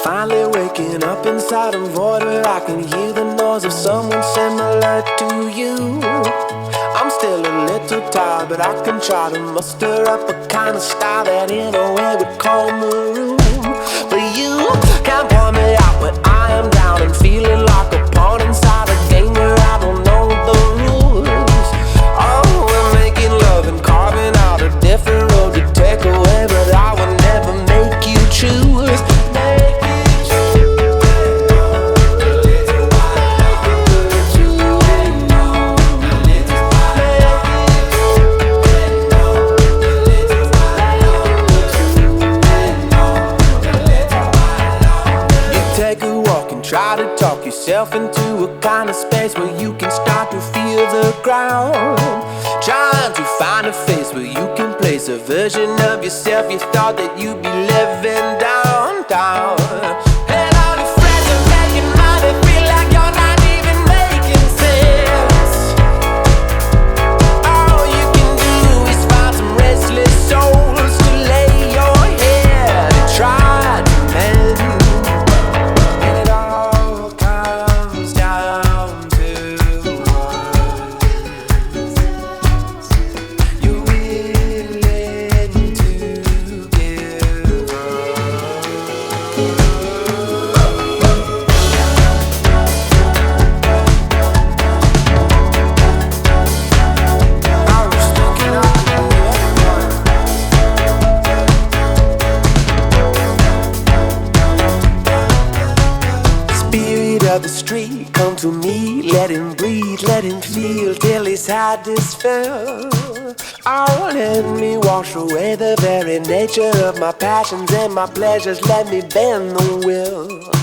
Finally waking up inside a void where I can hear the noise of someone similar to you. I'm still a little tired, but I can try to muster up a kind of style that in a way would calm the room. But you can't point me out when I am down and feeling like a pawn inside a game where I don't know the rules. Oh, we're making love and carving out a different road to take away, but I would never make you choose. Try to talk yourself into a kind of space where you can start to feel the ground. Trying to find a face where you can place a version of yourself you thought that you'd be living downtown. And all your friends are making money, feel like you're not even making sense. All you can do is find some restless souls to lay your head and try to mend. Of the street, come to me, let him breathe, let him feel till he's had this fill. Oh, let me wash away the very nature of my passions and my pleasures, let me bend the will.